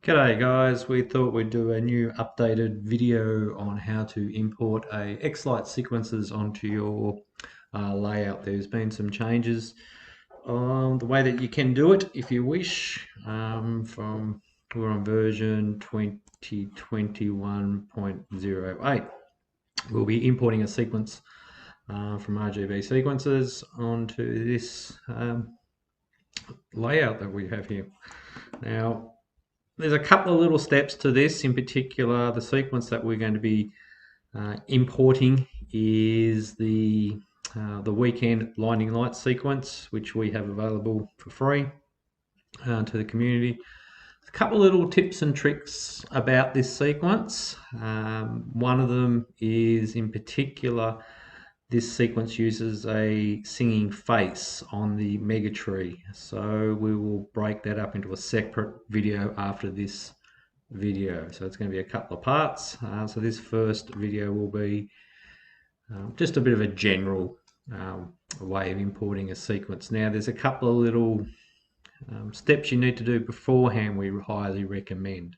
G'day guys, we thought we'd do a new updated video on how to import a xLights sequences onto your layout. There's been some changes on the way that you can do it if you wish. We're on version 2021.08. We'll be importing a sequence from RGB sequences onto this layout that we have here. Now, there's a couple of little steps to this. In particular, the sequence that we're going to be importing is the weekend blinding light sequence, which we have available for free to the community. A couple of little tips and tricks about this sequence. One of them is, in particular, this sequence uses a singing face on the mega tree, so we will break that up into a separate video after this video. So it's going to be a couple of parts. So this first video will be just a bit of a general way of importing a sequence. Now there's a couple of little steps you need to do beforehand we highly recommend.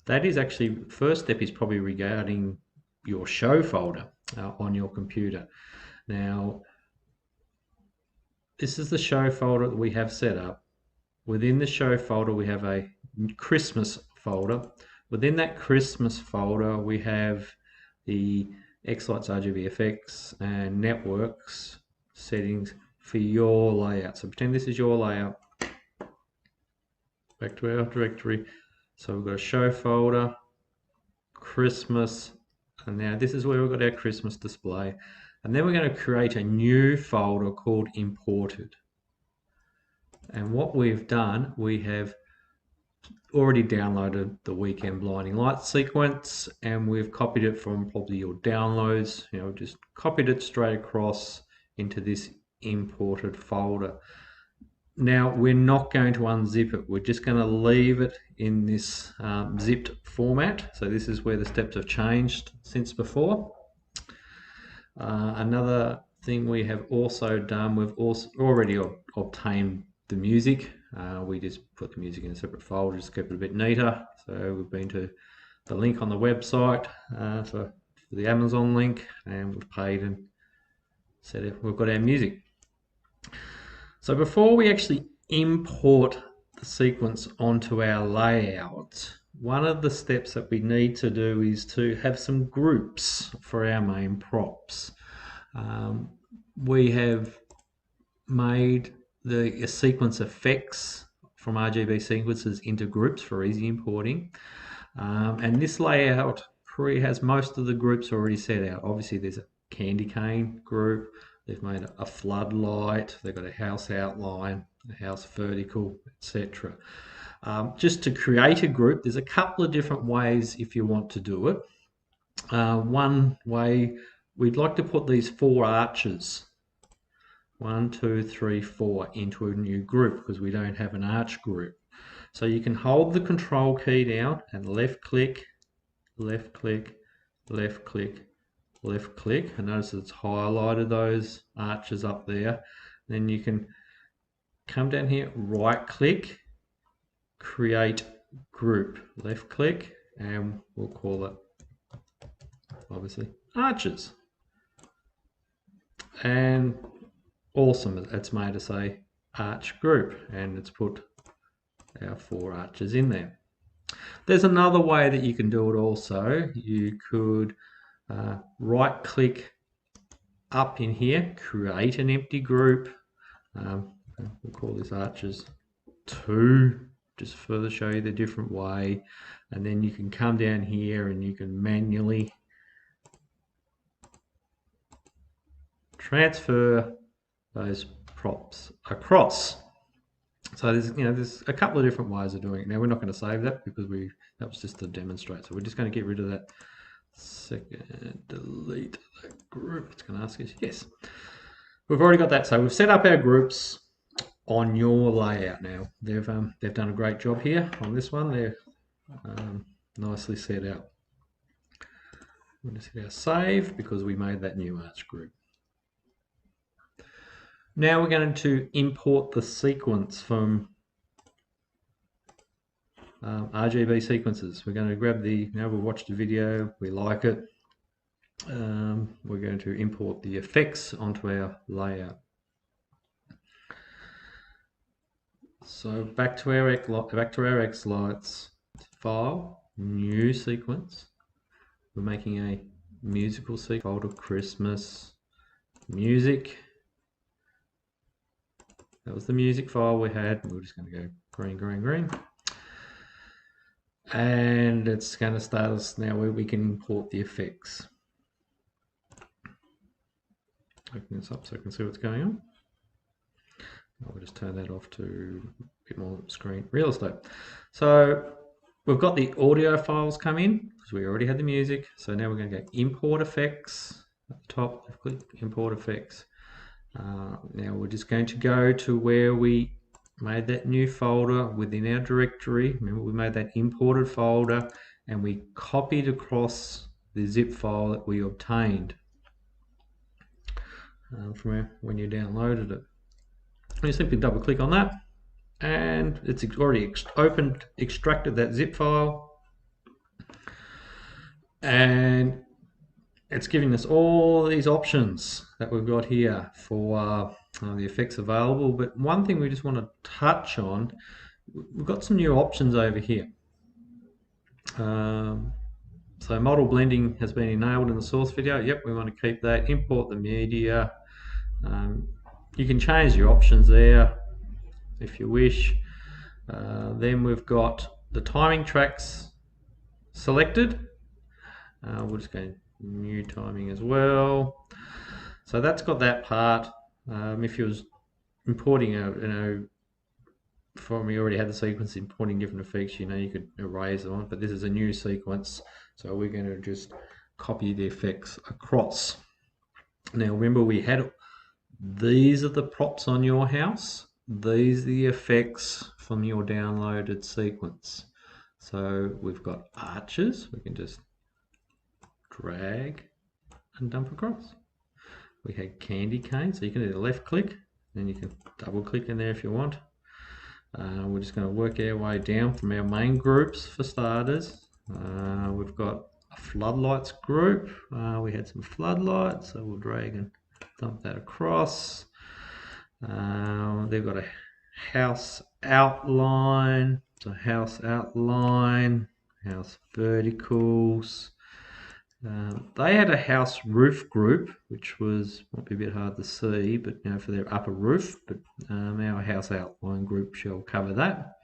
That is actually, first step is probably regarding your show folder on your computer. Now, this is the show folder that we have set up. Within the show folder, we have a Christmas folder. Within that Christmas folder, we have the xLights RGBFX and networks settings for your layout. So pretend this is your layout. Back to our directory. So we've got a show folder, Christmas, and now this is where we've got our Christmas display. And then we're going to create a new folder called imported. And what we've done, we have already downloaded the weekend blinding light sequence, and we've copied it from probably your downloads. Just copied it straight across into this imported folder. Now we're not going to unzip it. We're just going to leave it in this zipped format. So this is where the steps have changed since before. Another thing we have also done, we've also already obtained the music. We just put the music in a separate folder, just keep it a bit neater. So we've been to the link on the website for the Amazon link, and we've paid and said we've got our music. So before we actually import the sequence onto our layout, one of the steps that we need to do is to have some groups for our main props. We have made the sequence effects from RGB sequences into groups for easy importing. And this layout has most of the groups already set out. Obviously there's a candy cane group, they've made a floodlight, they've got a house outline, a house vertical, etc. Just to create a group, there's a couple of different ways if you want to do it. One way, we'd like to put these 4 arches, 1, 2, 3, 4, into a new group because we don't have an arch group. So you can hold the control key down and left click, left click, left click, left click, and notice it's highlighted those arches up there. Then you can come down here, right click, create group, left click, and we'll call it obviously arches. And awesome, it's made us a arch group, and it's put our 4 arches in there. There's another way that you can do it also. You could right click up in here, create an empty group. We'll call this arches 2, just further show you the different way. And then you can come down here and you can manually transfer those props across. So there's a couple of different ways of doing it. Now we're not going to save that because that was just to demonstrate. So we're just going to get rid of that second, delete that group. It's going to ask us, yes. We've already got that. So we've set up our groups on your layout now. They've done a great job here on this one. They're nicely set out. I'm going to hit our save because we made that new arch group. Now we're going to import the sequence from RGB sequences. We're going to grab the, we watched the video, we like it. We're going to import the effects onto our layout. So back to our xLights file, new sequence. We're making a musical sequence folder, Christmas music. That was the music file we had. We're just going to go green, green, green. And it's going to start us now where we can import the effects. Open this up so I can see what's going on. I'll just turn that off to a bit more screen real estate. So we've got the audio files come in because we already had the music. So now we're going to go import effects at the top. Click import effects. Now we're just going to go to where we made that new folder within our directory. Remember, we made that imported folder and we copied across the zip file that we obtained from when you downloaded it. And you simply double click on that and it's already extracted that zip file, and it's giving us all these options that we've got here for the effects available. But one thing we just want to touch on, we've got some new options over here. So model blending has been enabled in the source video. Yep, we want to keep that. Import the media. You can change your options there if you wish. Then we've got the timing tracks selected. We'll just go new timing as well. So that's got that part. If you was importing from you already had the sequence, importing different effects, you could erase them, but this is a new sequence, so we're going to just copy the effects across. Now remember, we had these are the props on your house, these are the effects from your downloaded sequence. So we've got arches, we can just drag and dump across. We had candy cane, so you can do a left click, then you can double click in there if you want. We're just going to work our way down from our main groups for starters. We've got a floodlights group. We had some floodlights, so we'll drag and dump that across. They've got a house outline, so house outline, house verticals. They had a house roof group, which might be a bit hard to see, but for their upper roof. But our house outline group shall cover that.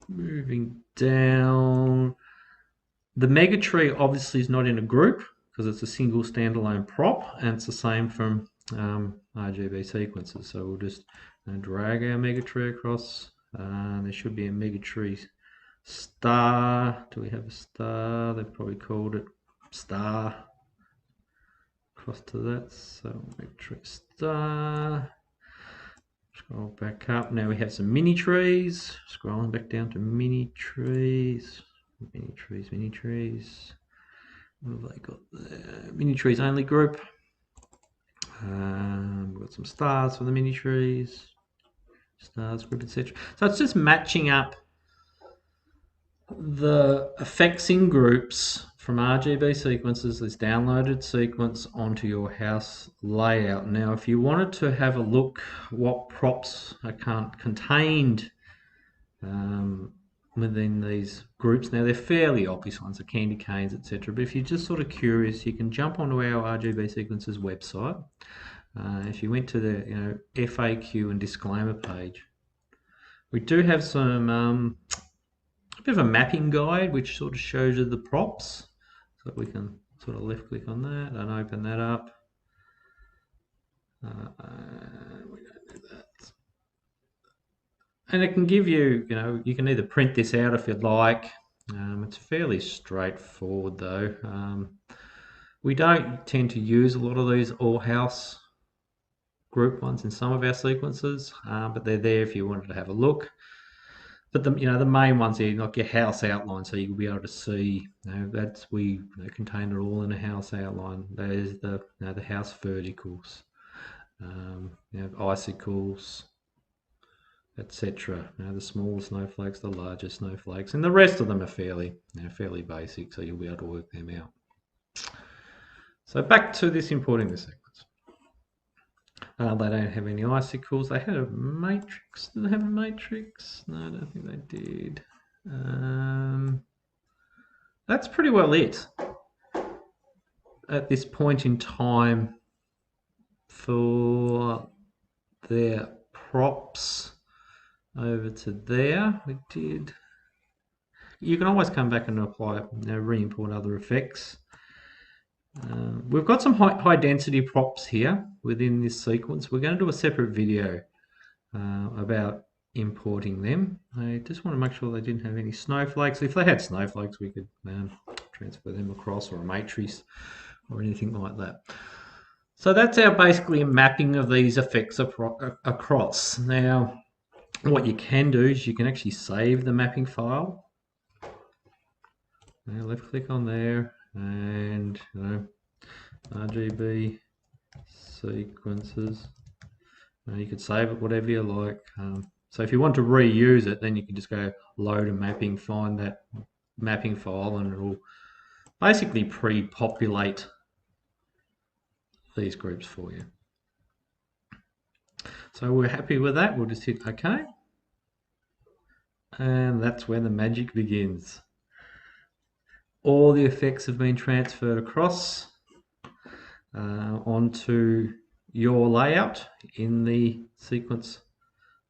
Moving down, the mega tree obviously is not in a group because it's a single standalone prop, and it's the same from RGB sequences. So we'll just drag our mega tree across. There should be a mega tree star. Do we have a star? They've probably called it star. Across to that. So mega tree star. Scroll back up. Now we have some mini trees. Scrolling back down to mini trees. Mini trees, mini trees. What have they got there? Mini trees only group. We've got some stars for the mini trees. Stars group, etc. So it's just matching up the effects in groups from RGB sequences, this downloaded sequence, onto your house layout. Now if you wanted to have a look what props are contained within these groups, now they're fairly obvious ones, the candy canes, etc. But if you're just sort of curious, you can jump onto our RGB sequences website. If you went to the FAQ and disclaimer page, we do have some a bit of a mapping guide which sort of shows you the props. So we can sort of left click on that and open that up. We don't do that. And it can give you, you can either print this out if you'd like. It's fairly straightforward though. We don't tend to use a lot of these all house group ones in some of our sequences, but they're there if you wanted to have a look. But the main ones here, like your house outline, so you'll be able to see. We contain it all in a house outline. There's the house verticals, icicles, etc. Now the smaller snowflakes, the larger snowflakes, and the rest of them are fairly basic, so you'll be able to work them out. So back to this importing the sequence. They don't have any icicles. They had a matrix. Did they have a matrix? No, I don't think they did. That's pretty well it at this point in time for their props over to there. We did. You can always come back and apply, re-import other effects. We've got some high density props here within this sequence. We're going to do a separate video about importing them. I just want to make sure they didn't have any snowflakes. If they had snowflakes, we could transfer them across, or a matrix or anything like that. So that's our basically mapping of these effects across. Now, what you can do is you can actually save the mapping file. Now left click on there, and RGB sequences. You could save it whatever you like. So if you want to reuse it, then you can just go load a mapping, find that mapping file, and it will basically pre-populate these groups for you. So we're happy with that. We'll just hit OK. And that's where the magic begins. All the effects have been transferred across onto your layout in the sequence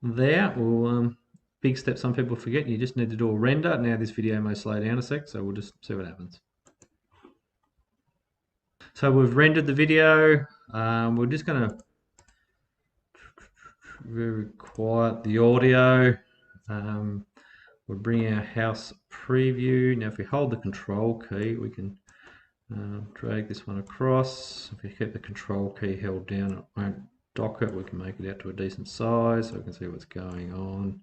there. Well, big step some people forget, you just need to do a render. Now this video may slow down a sec, so we'll just see what happens. So we've rendered the video. We're just going to very quiet the audio. We'll bring our house preview. Now if we hold the control key, we can drag this one across. If we keep the control key held down, it won't dock it. We can make it out to a decent size so we can see what's going on.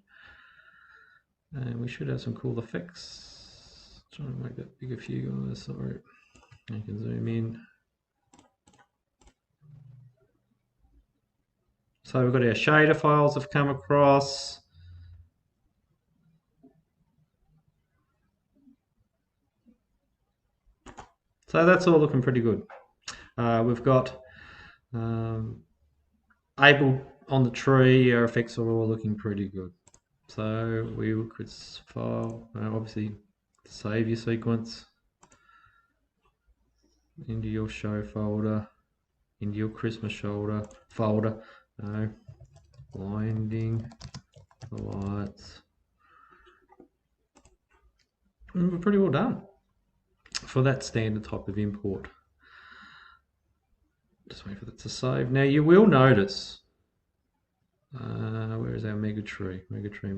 And we should have some cool effects. Trying to make that bigger for you guys, sorry. You can zoom in. So we've got our shader files have come across. So that's all looking pretty good. We've got able on the tree, our effects are all looking pretty good. So we could file, obviously save your sequence into your show folder, into your Christmas folder. Blinding lights. And we're pretty well done for that standard type of import. Just wait for that to save. Now you will notice, where is our mega tree? Mega tree.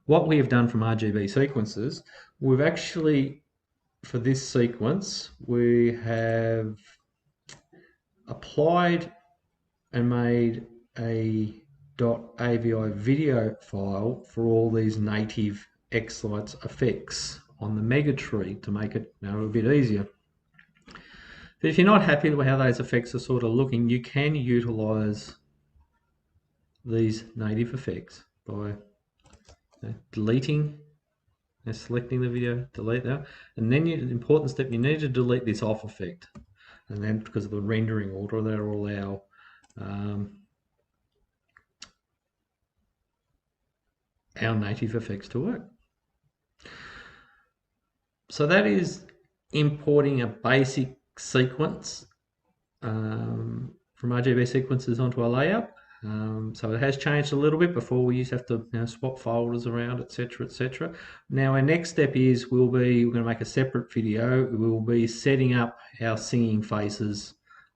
What we have done from RGB sequences, we've actually, for this sequence, we have applied and made a .avi video file for all these native xLights effects on the mega tree to make it a bit easier. But if you're not happy with how those effects are sort of looking, you can utilize these native effects by deleting and selecting the video, delete that, and then the important step, you need to delete this off effect, and then because of the rendering order, that will allow our native effects to work. So that is importing a basic sequence from RGB sequences onto a layout. So it has changed a little bit. Before we used to have to swap folders around, etc. Now our next step is we're going to make a separate video. We'll be setting up our singing faces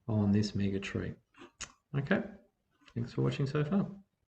on this mega tree. Okay, thanks for watching so far.